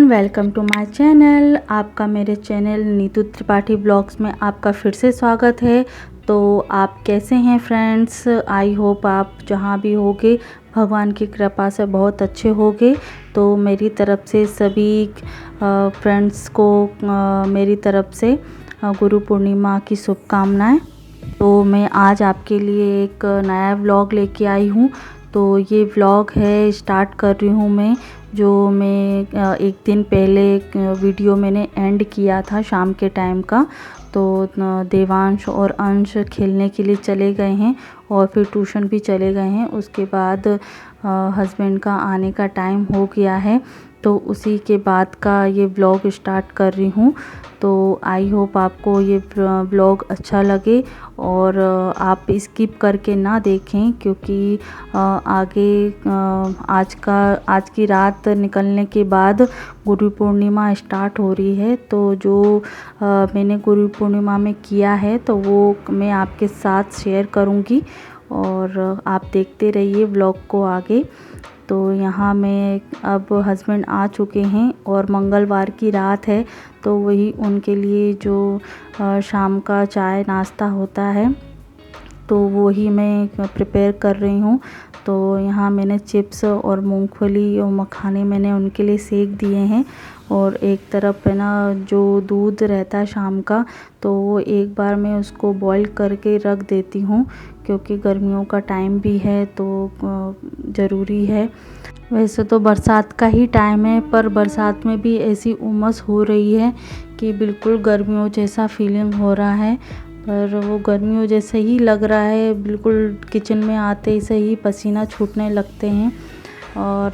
Welcome to my channel. आपका मेरे channel Neetu Tripathi blogs में आपका फिर से स्वागत है। तो आप कैसे हैं फ्रेंड्स? आई होप आप जहां भी होगे भगवान की कृपा से बहुत अच्छे होगे। तो मेरी तरफ से सभी फ्रेंड्स को मेरी तरफ से गुरु पूर्णिमा की शुभकामनाएं। तो मैं आज आपके लिए एक नया व्लॉग लेके आई हूँ। तो ये व्लॉग है, स्टार्ट कर रही हूँ मैं एक दिन पहले वीडियो मैंने एंड किया था शाम के टाइम का। तो देवांश और अंश खेलने के लिए चले गए हैं और फिर ट्यूशन भी चले गए हैं। उसके बाद हस्बैंड का आने का टाइम हो गया है, तो उसी के बाद का ये व्लॉग स्टार्ट कर रही हूँ। तो आई होप आपको ये व्लॉग अच्छा लगे और आप स्किप करके ना देखें, क्योंकि आगे आज की रात निकलने के बाद गुरु पूर्णिमा स्टार्ट हो रही है। तो जो मैंने गुरु पूर्णिमा में किया है तो वो मैं आपके साथ शेयर करूँगी और आप देखते रहिए व्लॉग को आगे। तो यहाँ मैं अब हस्बैंड आ चुके हैं और मंगलवार की रात है, तो वही उनके लिए जो शाम का चाय नाश्ता होता है तो वही मैं प्रिपेयर कर रही हूँ। तो यहाँ मैंने चिप्स और मूंगफली और मखाने मैंने उनके लिए सेक दिए हैं। और एक तरफ है ना जो दूध रहता है शाम का, तो वो एक बार मैं उसको बॉईल करके रख देती हूँ, क्योंकि गर्मियों का टाइम भी है तो ज़रूरी है। वैसे तो बरसात का ही टाइम है, पर बरसात में भी ऐसी उमस हो रही है कि बिल्कुल गर्मियों जैसा फीलिंग हो रहा है। पर वो गर्मियों जैसे ही लग रहा है, बिल्कुल किचन में आते ही से ही पसीना छूटने लगते हैं। और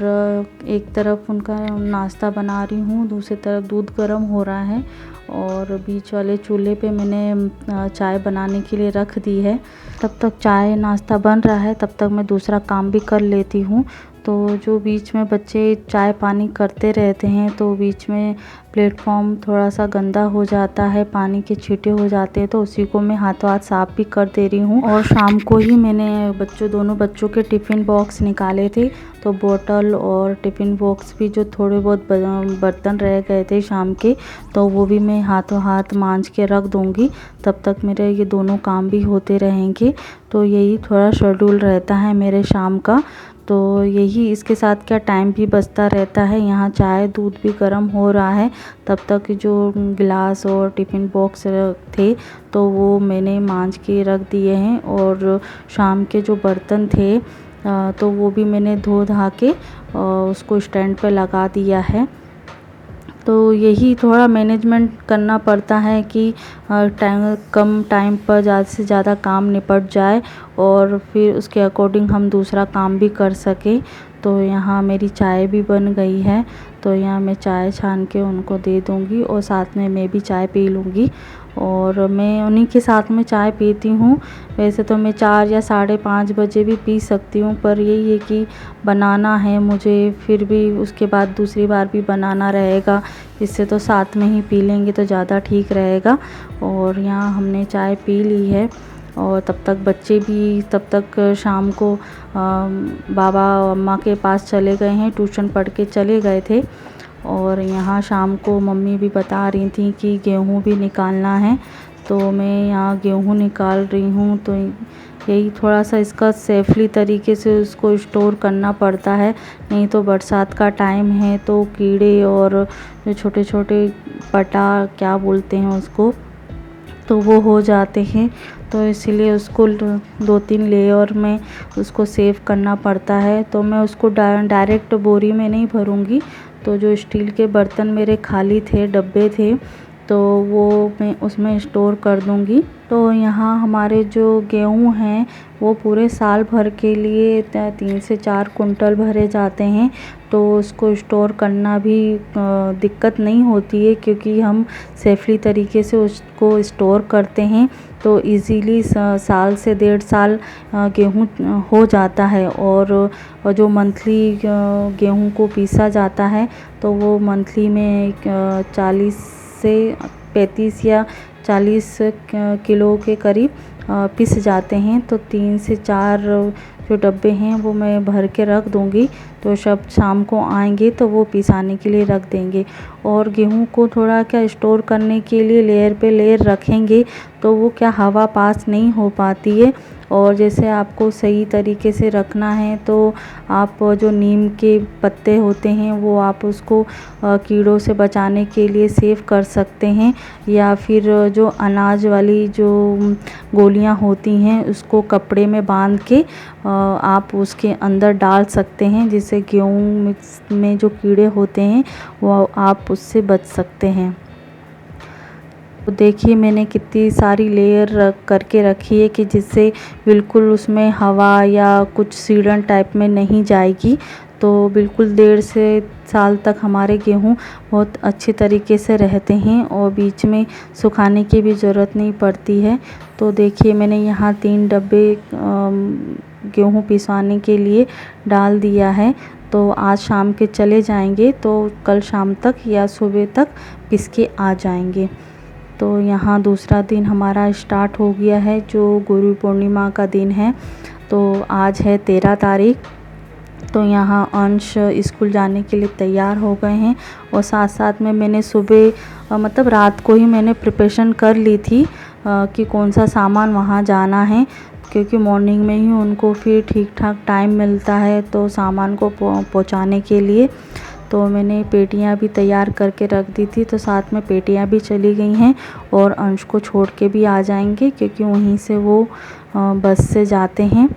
एक तरफ उनका नाश्ता बना रही हूँ, दूसरी तरफ दूध गर्म हो रहा है और बीच वाले चूल्हे पे मैंने चाय बनाने के लिए रख दी है। तब तक चाय नाश्ता बन रहा है, तब तक मैं दूसरा काम भी कर लेती हूँ। तो जो बीच में बच्चे चाय पानी करते रहते हैं तो बीच में प्लेटफॉर्म थोड़ा सा गंदा हो जाता है, पानी के छींटे हो जाते हैं, तो उसी को मैं हाथों हाथ साफ़ भी कर दे रही हूँ। और शाम को ही मैंने दोनों बच्चों के टिफ़िन बॉक्स निकाले थे, तो बोतल और टिफ़िन बॉक्स भी जो थोड़े बहुत बर्तन रह गए थे शाम के, तो वो भी मैं हाथों हाथ मांज के रख दूँगी। तब तक मेरे ये दोनों काम भी होते रहेंगे। तो यही थोड़ा शेड्यूल रहता है मेरे शाम का। तो यही इसके साथ क्या टाइम भी बचता रहता है। यहाँ चाय दूध भी गर्म हो रहा है, तब तक जो गिलास और टिफ़िन बॉक्स थे तो वो मैंने मांज के रख दिए हैं। और शाम के जो बर्तन थे तो वो भी मैंने धो धा के उसको स्टैंड पे लगा दिया है। तो यही थोड़ा मैनेजमेंट करना पड़ता है कि कम टाइम पर ज़्यादा से ज़्यादा काम निपट जाए और फिर उसके अकॉर्डिंग हम दूसरा काम भी कर सकें। तो यहाँ मेरी चाय भी बन गई है, तो यहाँ मैं चाय छान के उनको दे दूँगी और साथ में मैं भी चाय पी लूँगी। और मैं उन्हीं के साथ में चाय पीती हूँ। वैसे तो मैं 4 या 5:30 बजे भी पी सकती हूँ, पर यही है कि बनाना है मुझे, फिर भी उसके बाद दूसरी बार भी बनाना रहेगा, इससे तो साथ में ही पी लेंगे तो ज़्यादा ठीक रहेगा। और यहाँ हमने चाय पी ली है और तब तक शाम को बाबा अम्मा के पास चले गए हैं, ट्यूशन पढ़ के चले गए थे। और यहाँ शाम को मम्मी भी बता रही थी कि गेहूँ भी निकालना है, तो मैं यहाँ गेहूँ निकाल रही हूँ। तो यही थोड़ा सा इसका सेफली तरीके से उसको स्टोर करना पड़ता है, नहीं तो बरसात का टाइम है तो कीड़े और जो छोटे छोटे पटा क्या बोलते हैं उसको, तो वो हो जाते हैं। तो इसीलिए उसको 2-3 लेयर में उसको सेव करना पड़ता है। तो मैं उसको डायरेक्ट बोरी में नहीं भरूँगी। तो जो स्टील के बर्तन मेरे खाली थे, डब्बे थे, तो वो मैं उसमें स्टोर कर दूँगी। तो यहाँ हमारे जो गेहूँ हैं वो पूरे साल भर के लिए 3 से 4 कुंटल भरे जाते हैं। तो उसको स्टोर करना भी दिक्कत नहीं होती है, क्योंकि हम सेफली तरीके से उसको स्टोर करते हैं। तो इजीली साल से 1.5 साल गेहूँ हो जाता है। और जो मंथली गेहूँ को पीसा जाता है तो वो मंथली में 40 से 35 या 40 किलो के करीब पिस जाते हैं। तो 3 से 4 जो डब्बे हैं वो मैं भर के रख दूँगी, तो सब शाम को आएंगे तो वो पिसाने के लिए रख देंगे। और गेहूँ को थोड़ा क्या स्टोर करने के लिए लेयर पे लेयर रखेंगे तो वो क्या हवा पास नहीं हो पाती है। और जैसे आपको सही तरीके से रखना है तो आप जो नीम के पत्ते होते हैं वो आप उसको कीड़ों से बचाने के लिए सेव कर सकते हैं, या फिर जो अनाज वाली जो गोलियां होती हैं उसको कपड़े में बांध के आप उसके अंदर डाल सकते हैं, जिससे गेहूँ मिक्स में जो कीड़े होते हैं वो आप उससे बच सकते हैं। तो देखिए मैंने कितनी सारी लेयर करके रखी है कि जिससे बिल्कुल उसमें हवा या कुछ सीलन टाइप में नहीं जाएगी। तो बिल्कुल 1.5 से साल तक हमारे गेहूँ बहुत अच्छे तरीके से रहते हैं और बीच में सुखाने की भी ज़रूरत नहीं पड़ती है। तो देखिए मैंने यहाँ 3 डब्बे गेहूँ पिसवाने के लिए डाल दिया है। तो आज शाम के चले जाएंगे तो कल शाम तक या सुबह तक पिस के आ जाएंगे। तो यहाँ दूसरा दिन हमारा स्टार्ट हो गया है, जो गुरु पूर्णिमा का दिन है। तो आज है 13 तारीख। तो यहाँ अंश स्कूल जाने के लिए तैयार हो गए हैं और साथ साथ में मैंने सुबह मतलब रात को ही मैंने प्रिपरेशन कर ली थी कि कौन सा सामान वहाँ जाना है, क्योंकि मॉर्निंग में ही उनको फिर ठीक ठाक टाइम मिलता है तो सामान को पहुँचाने के लिए। तो मैंने पेटियां भी तैयार करके रख दी थी, तो साथ में पेटियां भी चली गई हैं और अंश को छोड़ के भी आ जाएंगे क्योंकि वहीं से वो बस से जाते हैं।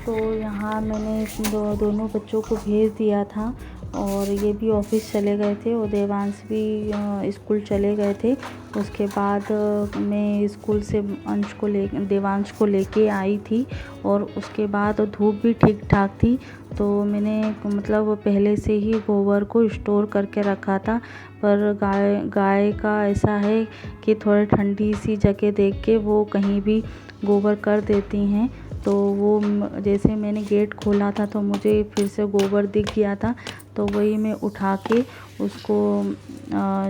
तो यहाँ मैंने दोनों बच्चों को भेज दिया था और ये भी ऑफिस चले गए थे और देवांश भी स्कूल चले गए थे। उसके बाद मैं स्कूल से देवांश को लेके आई थी और उसके बाद धूप भी ठीक ठाक थी, तो मैंने मतलब पहले से ही गोबर को स्टोर करके रखा था। पर गाय का ऐसा है कि थोड़ी ठंडी सी जगह देख के वो कहीं भी गोबर कर देती हैं। तो वो जैसे मैंने गेट खोला था तो मुझे फिर से गोबर दिख गया था, तो वही मैं उठा के उसको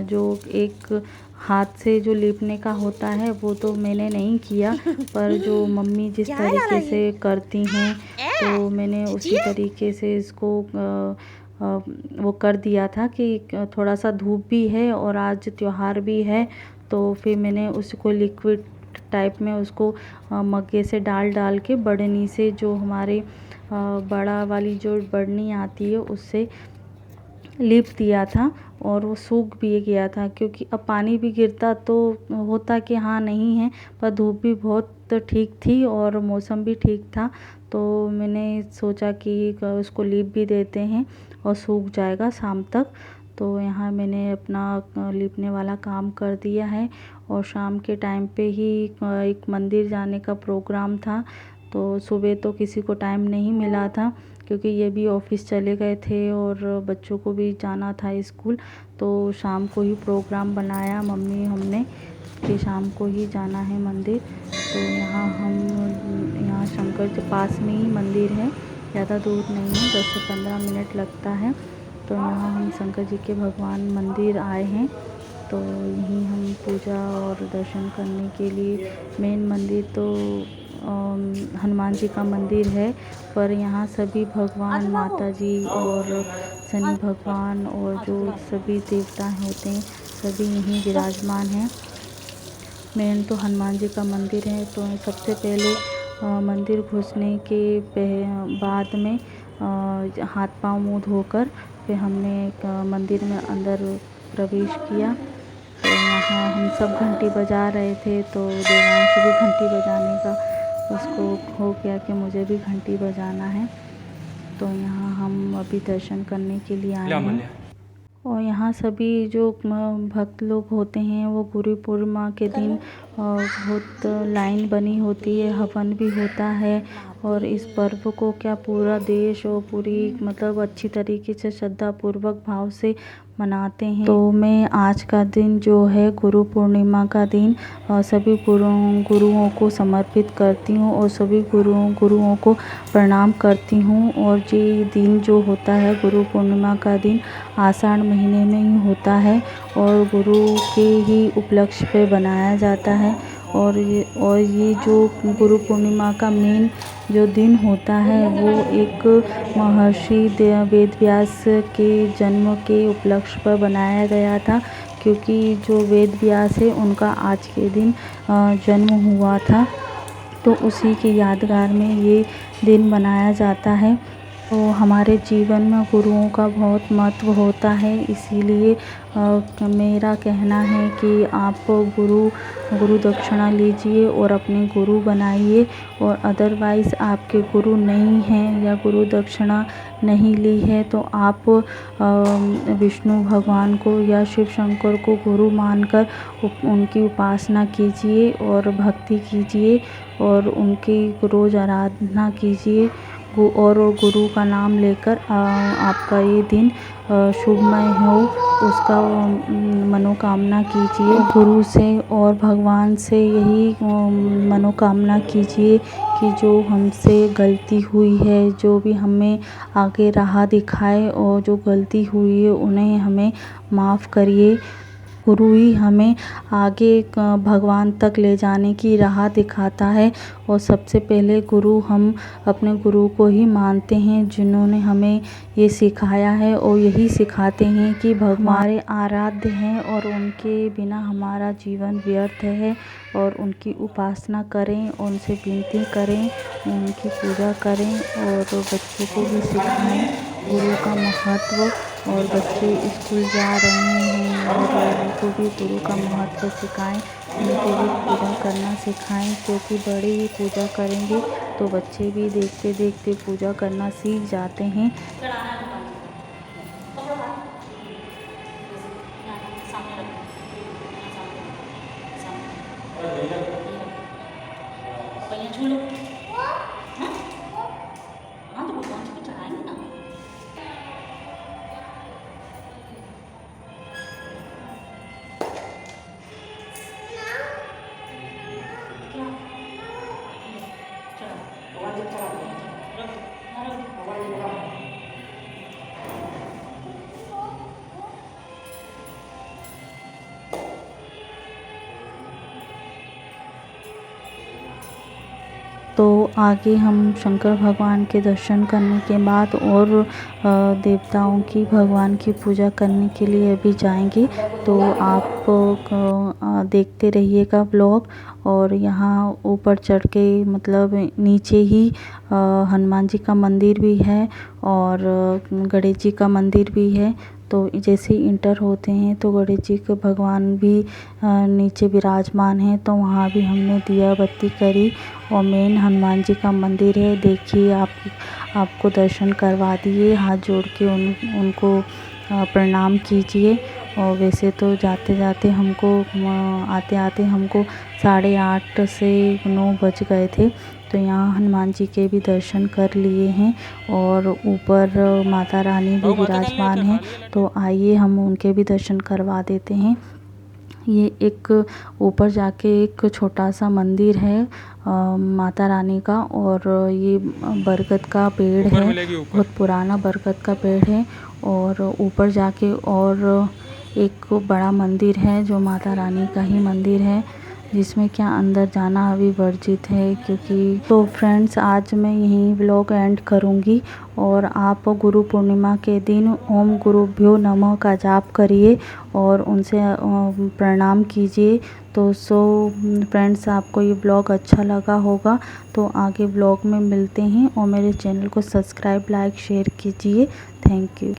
जो एक हाथ से जो लीपने का होता है वो तो मैंने नहीं किया, पर जो मम्मी जिस तरीके से करती हैं तो मैंने उसी तरीके से इसको वो कर दिया था कि थोड़ा सा धूप भी है और आज त्योहार भी है। तो फिर मैंने उसको लिक्विड टाइप में उसको मग्गे से डाल के बढ़नी से, जो हमारे बड़ा वाली जो बढ़नी आती है उससे लीप दिया था और वो सूख भी गया था, क्योंकि अब पानी भी गिरता तो होता कि हाँ नहीं है, पर धूप भी बहुत ठीक थी और मौसम भी ठीक था। तो मैंने सोचा कि उसको लीप भी देते हैं और सूख जाएगा शाम तक। तो यहाँ मैंने अपना लीपने वाला काम कर दिया है और शाम के टाइम पे ही एक मंदिर जाने का प्रोग्राम था। तो सुबह तो किसी को टाइम नहीं मिला था क्योंकि ये भी ऑफिस चले गए थे और बच्चों को भी जाना था स्कूल। तो शाम को ही प्रोग्राम बनाया मम्मी हमने कि शाम को ही जाना है मंदिर। तो यहाँ शंकर के पास में ही मंदिर है, ज़्यादा दूर नहीं है, 10 से 15 मिनट लगता है। तो यहाँ हम शंकर जी के भगवान मंदिर आए हैं, तो यहीं हम पूजा और दर्शन करने के लिए। मेन मंदिर तो हनुमान जी का मंदिर है, पर यहाँ सभी भगवान माता जी और शनि भगवान और जो सभी देवता होते हैं सभी यहीं विराजमान हैं। मेन तो हनुमान जी का मंदिर है। तो सबसे पहले मंदिर घुसने के बाद में हाथ पांव मुँह धोकर फिर हमने मंदिर में अंदर प्रवेश किया। तो यहाँ हम सब घंटी बजा रहे थे, तो देवांश भी घंटी बजाने का उसको हो गया कि मुझे भी घंटी बजाना है। तो यहाँ हम अभी दर्शन करने के लिए आए हैं और यहाँ सभी जो भक्त लोग होते हैं वो गुरु पूर्णिमा के दिन बहुत लाइन बनी होती है, हवन भी होता है और इस पर्व को क्या पूरा देश और पूरी मतलब अच्छी तरीके से श्रद्धापूर्वक भाव से मनाते हैं। तो मैं आज का दिन जो है गुरु पूर्णिमा का दिन सभी गुरुओं को समर्पित करती हूँ और सभी गुरुओं को प्रणाम करती हूँ। और ये दिन जो होता है गुरु पूर्णिमा का दिन आषाढ़ महीने में ही होता है और गुरु के ही उपलक्ष्य पे बनाया जाता है। और ये जो गुरु पूर्णिमा का मेन जो दिन होता है वो एक महर्षि वेद व्यास के जन्म के उपलक्ष्य पर बनाया गया था, क्योंकि जो वेद व्यास है उनका आज के दिन जन्म हुआ था, तो उसी की यादगार में ये दिन मनाया जाता है। तो हमारे जीवन में गुरुओं का बहुत महत्व होता है, इसीलिए मेरा कहना है कि आप गुरु दक्षिणा लीजिए और अपने गुरु बनाइए। और अदरवाइज़ आपके गुरु नहीं हैं या गुरु दक्षिणा नहीं ली है तो आप विष्णु भगवान को या शिव शंकर को गुरु मानकर उनकी उपासना कीजिए और भक्ति कीजिए और उनकी रोज़ आराधना कीजिए और गुरु का नाम लेकर आपका ये दिन शुभमय हो, उसका मनोकामना कीजिए। गुरु से और भगवान से यही मनोकामना कीजिए कि जो हमसे गलती हुई है, जो भी हमें आगे राह दिखाए और जो गलती हुई है उन्हें हमें माफ़ करिए। गुरु ही हमें आगे भगवान तक ले जाने की राह दिखाता है और सबसे पहले गुरु हम अपने गुरु को ही मानते हैं, जिन्होंने हमें ये सिखाया है और यही सिखाते हैं कि हमारे आराध्य हैं और उनके बिना हमारा जीवन व्यर्थ है। और उनकी उपासना करें, उनसे विनती करें, उनकी पूजा करें और बच्चों को भी सिखाएं गुरु का महत्व। और बच्चे स्कूल जा रहे हैं और उनको भी गुरु का महत्व सिखाएं, उनको भी पूजा करना सिखाएं, क्योंकि बड़े ही पूजा करेंगे तो बच्चे भी देखते देखते पूजा करना सीख जाते हैं। तो आगे हम शंकर भगवान के दर्शन करने के बाद और देवताओं की भगवान की पूजा करने के लिए अभी जाएंगे। तो आप देखते रहिएगा ब्लॉग। और यहाँ ऊपर चढ़ के मतलब नीचे ही हनुमान जी का मंदिर भी है और गणेश जी का मंदिर भी है। तो जैसे ही इंटर होते हैं तो गणेश जी के भगवान भी नीचे विराजमान हैं, तो वहाँ भी हमने दिया बत्ती करी। और मेन हनुमान जी का मंदिर है, देखिए आपको दर्शन करवा दिए। हाथ जोड़ के उनको प्रणाम कीजिए। और वैसे तो जाते जाते हमको आते आते हमको 8:30 से 9 बज गए थे। तो यहाँ हनुमान जी के भी दर्शन कर लिए हैं और ऊपर माता रानी भी विराजमान हैं, तो आइए हम उनके भी दर्शन करवा देते हैं। ये एक ऊपर जाके एक छोटा सा मंदिर है माता रानी का, और ये बरगद का पेड़ है, बहुत पुराना बरगद का पेड़ है। और ऊपर जाके और एक बड़ा मंदिर है जो माता रानी का ही मंदिर है, जिसमें क्या अंदर जाना अभी वर्जित है। क्योंकि तो फ्रेंड्स, आज मैं यहीं व्लॉग एंड करूँगी और आप गुरु पूर्णिमा के दिन ओम गुरुभ्यो नमः का जाप करिए और उनसे प्रणाम कीजिए। तो फ्रेंड्स, आपको ये ब्लॉग अच्छा लगा होगा तो आगे ब्लॉग में मिलते हैं और मेरे चैनल को सब्सक्राइब, लाइक, शेयर कीजिए। Thank you.